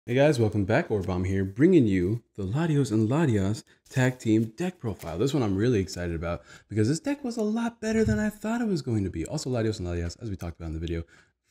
Hey guys, welcome back. Orabomb here, bringing you the Latios and Latias tag team deck profile. This one I'm really excited about because this deck was a lot better than I thought it was going to be. Also, Latios and Latias, as we talked about in the video,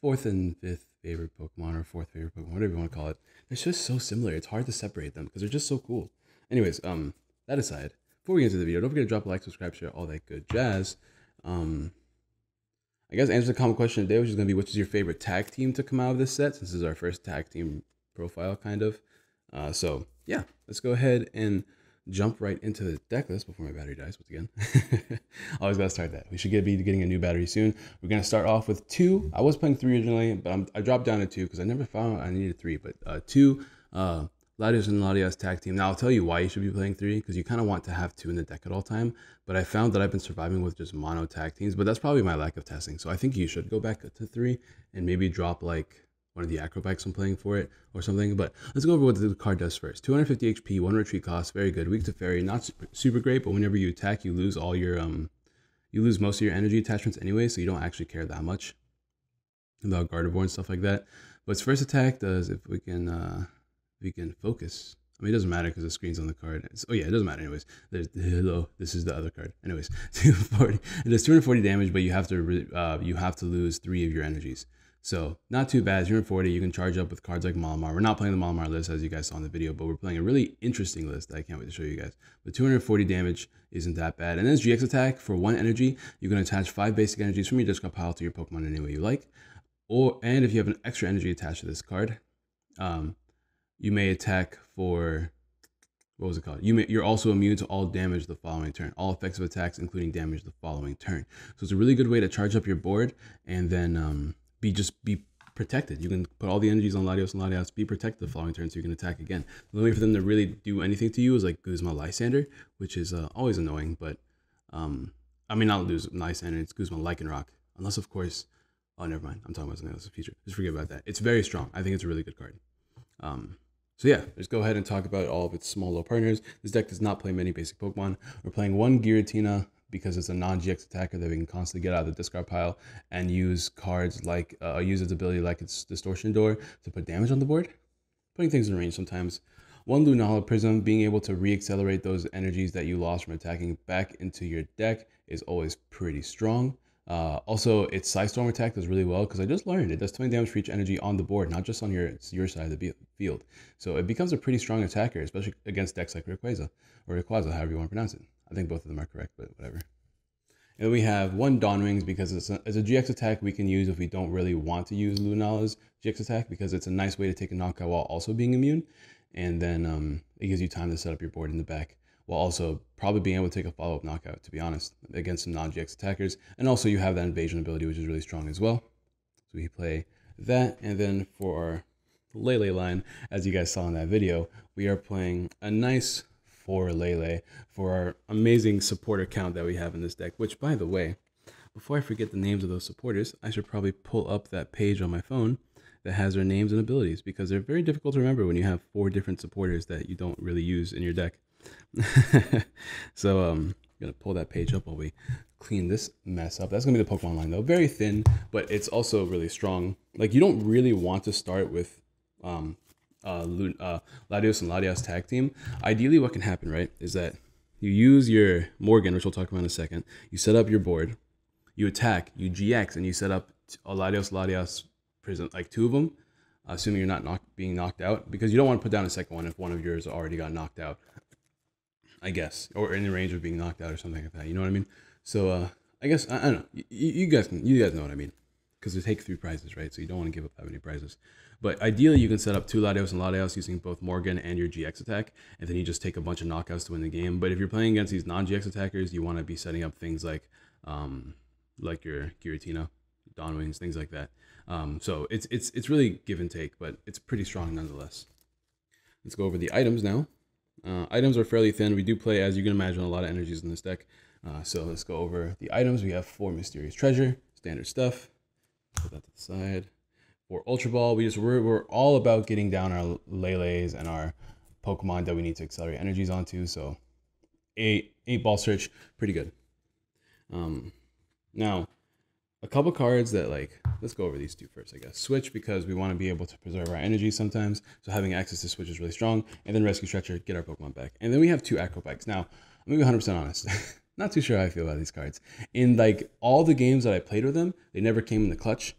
fourth and fifth favorite Pokemon, or fourth favorite Pokemon, whatever you want to call it. They're just so similar. It's hard to separate them because they're just so cool. Anyways, that aside, before we get into the video, don't forget to drop a like, subscribe, share, all that good jazz. I guess answer the common question today, which is going to be, which is your favorite tag team to come out of this set, since this is our first tag team profile, kind of. So yeah, let's go ahead and jump right into the deck list before my battery dies once again. Always gotta start that. We should be getting a new battery soon. We're gonna start off with 2. I was playing 3 originally, but I dropped down to 2 because I never found I needed 3. But 2 Latios and Latias tag team. Now I'll tell you why you should be playing 3, because you kind of want to have 2 in the deck at all time. But I found that I've been surviving with just mono tag teams, but that's probably my lack of testing. So I think you should go back to 3 and maybe drop like one of the acrobikes I'm playing for it or something. But let's go over what the card does first. 250 HP, 1 retreat cost, very good. Weak to fairy, not super great, but whenever you attack, you lose all your you lose most of your energy attachments anyway, so you don't actually care that much about Gardevoir and stuff like that. But its first attack does, if we can focus. I mean, it doesn't matter because the screen's on the card. Oh yeah, it doesn't matter anyways. There's hello. This is the other card. Anyways, 240. It does 240 damage, but you have to lose 3 of your energies. So not too bad. 240. You can charge up with cards like Mewmore. We're not playing the Mewmore list as you guys saw in the video, but we're playing a really interesting list that I can't wait to show you guys. But 240 damage isn't that bad. And then this GX attack, for 1 energy, you can attach 5 basic energies from your discard pile to your Pokemon any way you like. And if you have an extra energy attached to this card, you may attack for, what was it called? You're also immune to all damage the following turn. All effects of attacks, including damage the following turn. So it's a really good way to charge up your board and then be protected. You can put all the energies on Latios and Latias, be protected the following turn so you can attack again. The only way for them to really do anything to you is like Guzma Lysander, which is always annoying, but I mean, not lose Lysander, it's Guzma Lycanroc. Unless, of course, oh, never mind. I'm talking about something else in the future. Just forget about that. It's very strong. I think it's a really good card. So yeah, let's go ahead and talk about all of its small low partners. This deck does not play many basic Pokemon. We're playing 1 Giratina because it's a non-GX attacker that we can constantly get out of the discard pile and use cards like, use its ability like its Distortion Door to put damage on the board, putting things in range sometimes. 1 Lunala Prism, being able to re-accelerate those energies that you lost from attacking back into your deck is always pretty strong. Also, its Side Storm attack does really well because I just learned it does 20 damage for each energy on the board, not just on your side of the field. So it becomes a pretty strong attacker, especially against decks like Rayquaza, or Rayquaza, however you want to pronounce it. I think both of them are correct, but whatever. And then we have 1 Dawn Wings because it's a GX attack we can use if we don't really want to use Lunala's GX attack, because it's a nice way to take a knockout while also being immune. And then it gives you time to set up your board in the back, while also probably being able to take a follow-up knockout, to be honest, against some non-GX attackers. And also you have that invasion ability, which is really strong as well. So we play that, and then for our Lele line, as you guys saw in that video, we are playing a nice 4 Lele for our amazing supporter count that we have in this deck, which, by the way, before I forget the names of those supporters, I should probably pull up that page on my phone that has their names and abilities, because they're very difficult to remember when you have 4 different supporters that you don't really use in your deck. So I'm gonna pull that page up while we clean this mess up. That's gonna be the Pokemon line though. Very thin, but it's also really strong. Like, you don't really want to start with Latios and Latias tag team. Ideally, what can happen, right, is that you use your Morgan, which we'll talk about in a second. You set up your board, you attack, you GX, and you set up a Latias Prism, like 2 of them, assuming you're not being knocked out, because you don't want to put down a second one if one of yours already got knocked out, I guess, or in the range of being knocked out or something like that. You know what I mean? So I guess I don't know. You guys know what I mean, because they take 3 prizes, right? So you don't want to give up that many prizes. But ideally, you can set up 2 Latios and Latias using both Morgan and your GX attack, and then you just take a bunch of knockouts to win the game. But if you're playing against these non-GX attackers, you want to be setting up things like your Giratina, Dawn Wings, things like that. So it's really give and take, but it's pretty strong nonetheless. Let's go over the items now. Items are fairly thin. We do play, as you can imagine, a lot of energies in this deck. So let's go over the items. We have 4 Mysterious Treasure, standard stuff. Put that to the side. 4 Ultra Ball. We're all about getting down our Leles and our Pokemon that we need to accelerate energies onto. So 8 Ball Search, pretty good. Now, a couple cards that like let's go over these two first, I guess. Switch, because we want to be able to preserve our energy sometimes. So having access to Switch is really strong. And then Rescue Stretcher, get our Pokemon back. And then we have two Acrobikes. Now, I'm going to be 100% honest. Not too sure how I feel about these cards. In like all the games that I played with them, they never came in the clutch.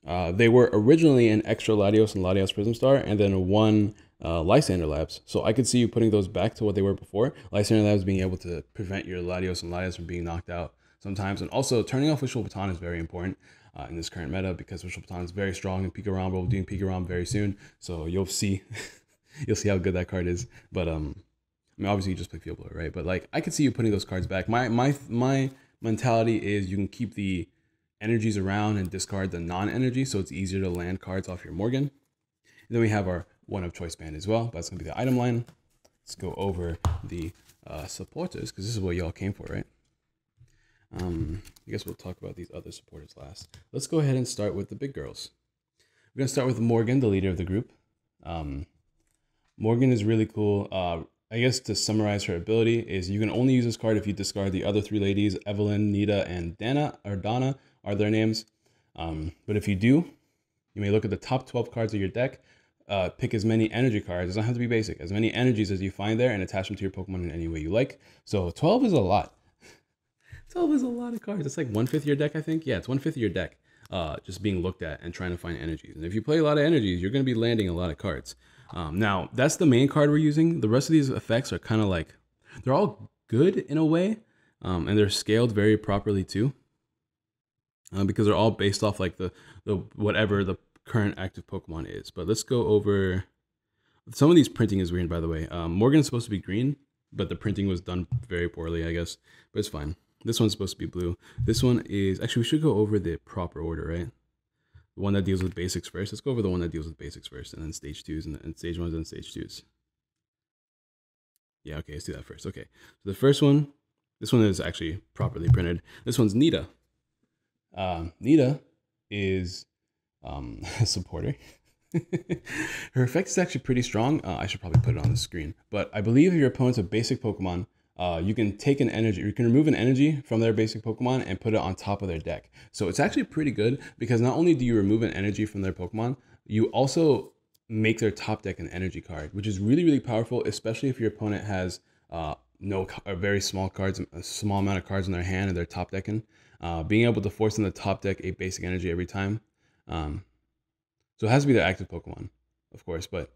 They were originally an extra Latios and Latias Prism Star, and then one Lysander Labs. So I could see you putting those back to what they were before. Lysander Labs being able to prevent your Latios and Latias from being knocked out sometimes. And also turning off Wishful Baton is very important in this current meta, because Wishful Baton is very strong in Pika-Rom. We'll be doing Pika-Rom very soon. So you'll see you'll see how good that card is. But I mean, obviously you just play Field Blower, right? But like I could see you putting those cards back. My mentality is you can keep the energies around and discard the non-energy, so it's easier to land cards off your Morgan. And then we have our one of choice band as well. That's gonna be the item line. Let's go over the supporters, because this is what y'all came for, right? I guess we'll talk about these other supporters last. Let's go ahead and start with the big girls. We're gonna start with Morgan, the leader of the group. Morgan is really cool. I guess to summarize her ability is you can only use this card if you discard the other three ladies, Evelyn, Nita, and Dana are their names. But if you do, you may look at the top 12 cards of your deck, pick as many energy cards, it doesn't have to be basic, as many energies as you find there, and attach them to your Pokemon in any way you like. So 12 is a lot. 12 is a lot of cards. It's like 1/5 your deck, I think. Yeah, it's 1/5 your deck just being looked at and trying to find energies. And if you play a lot of energies, you're going to be landing a lot of cards. Now, that's the main card we're using. The rest of these effects are kind of like, they're all good in a way, and they're scaled very properly too, because they're all based off like the whatever the current active Pokemon is. But let's go over, some of these printing is weird, by the way. Morgan's supposed to be green, but the printing was done very poorly, I guess, but it's fine. This one's supposed to be blue. This one is, actually we should go over the proper order, right? The one that deals with basics first. Let's go over the one that deals with basics first, and then stage 2s, and stage 1s, and stage 2s. Yeah, okay, let's do that first. Okay, so the first one, this one is actually properly printed. This one's Nita. Nita is a supporter. Her effect is actually pretty strong. I should probably put it on the screen. But I believe if your opponent's a basic Pokemon, you can take an energy, you can remove an energy from their basic Pokemon and put it on top of their deck. So it's actually pretty good, because not only do you remove an energy from their Pokemon, you also make their top deck an energy card, which is really, really powerful, especially if your opponent has very small cards, a small amount of cards in their hand and they're top decking. Being able to force them to top deck a basic energy every time. So it has to be their active Pokemon, of course, but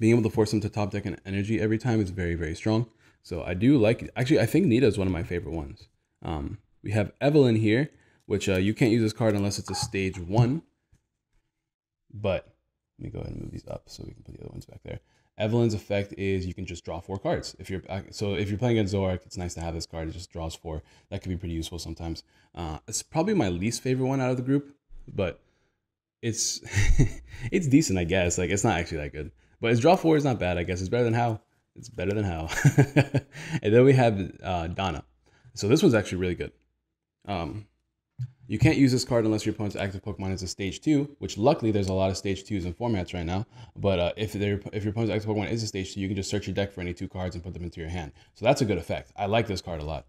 being able to force them to top deck an energy every time is very, very strong. So I do like it. Actually, I think Nita is one of my favorite ones. We have Evelyn here, which you can't use this card unless it's a stage 1. But let me go ahead and move these up so we can put the other ones back there. Evelyn's effect is you can just draw 4 cards. If you're playing against Zoroark, it's nice to have this card. It just draws 4. That can be pretty useful sometimes. It's probably my least favorite one out of the group, but it's it's decent, I guess. Like, it's not actually that good. But its draw 4 is not bad, I guess. It's better than how. It's better than how. And then we have Donna. So this one's actually really good. You can't use this card unless your opponent's active Pokemon is a stage 2, which luckily there's a lot of stage 2s in formats right now. But if your opponent's active Pokemon is a stage 2, you can just search your deck for any 2 cards and put them into your hand. So that's a good effect. I like this card a lot.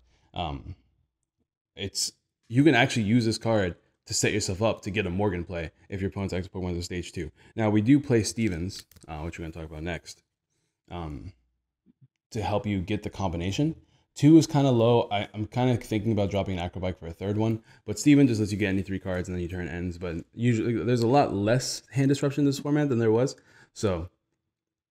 You can actually use this card to set yourself up to get a Morgan play if your opponent's active Pokemon is a stage 2. Now we do play Stevens, which we're going to talk about next, to help you get the combination. 2 is kind of low. I'm kind of thinking about dropping an Acrobike for a 3rd one, but Steven just lets you get any 3 cards and then you turn ends. But usually there's a lot less hand disruption in this format than there was. So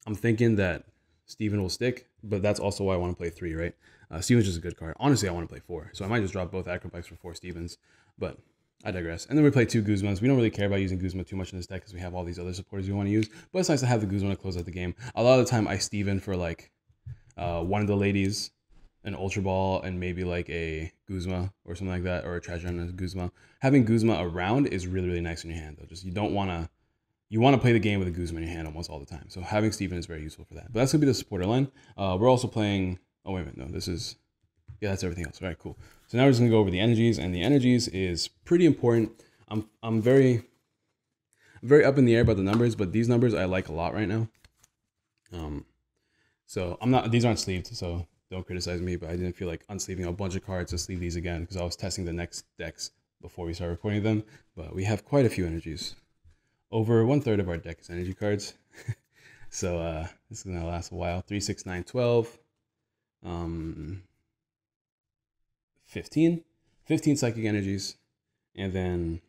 I'm thinking that Steven will stick, but that's also why I want to play 3, right? Steven's just a good card. Honestly, I want to play 4. So I might just drop both Acrobikes for 4 Stevens, but I digress. And then we play 2 Guzmas. We don't really care about using Guzma too much in this deck because we have all these other supporters we want to use, but it's nice to have the Guzma to close out the game. A lot of the time I Steven for like one of the ladies, an Ultra Ball, and maybe like a Guzma or something like that, or a Treasure and a Guzma. Having Guzma around is really, really nice in your hand though. Just you want to play the game with a Guzma in your hand almost all the time. So having Steven is very useful for that. But that's gonna be the supporter line. We're also playing, oh wait a minute, no, this is, yeah, that's everything else. All right, cool. So now we're just gonna go over the energies, and the energies is pretty important. I'm very up in the air about the numbers, but these numbers I like a lot right now. So these aren't sleeved, so don't criticize me, but I didn't feel like unsleeving a bunch of cards to sleeve these again because I was testing the next decks before we start recording them, but we have quite a few energies. Over 1/3 of our deck is energy cards. So this is gonna last a while. 3, 6, 9, 12. 15 psychic energies, and then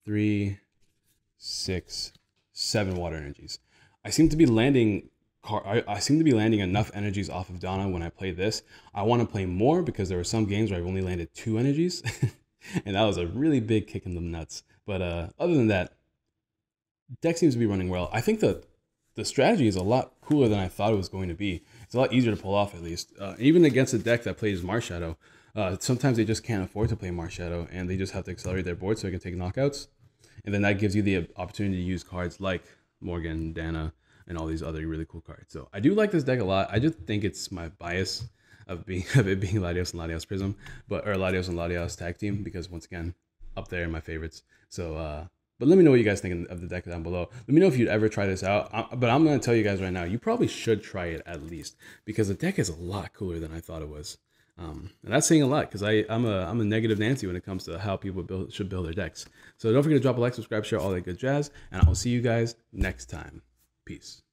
3, 6, 7 water energies. I seem to be landing enough energies off of Donna when I play this. I want to play more because there were some games where I've only landed 2 energies, and that was a really big kick in the nuts. But other than that, deck seems to be running well. I think the strategy is a lot cooler than I thought it was going to be. It's a lot easier to pull off, at least. Even against a deck that plays Marshadow, sometimes they just can't afford to play Marshadow, and they just have to accelerate their board so they can take knockouts. And then that gives you the opportunity to use cards like Morgan, Dana, and all these other really cool cards. So I do like this deck a lot. I just think it's my bias of it being Latios and Latias Prism, or Latios and Latias tag team, because once again, up there in my favorites. So but let me know what you guys think of the deck down below. Let me know if you'd ever try this out. But I'm going to tell you guys right now, you probably should try it at least, because the deck is a lot cooler than I thought it was. And that's saying a lot, because I'm a negative Nancy when it comes to how people should build their decks. So don't forget to drop a like, subscribe, share, all that good jazz, and I will see you guys next time. Peace.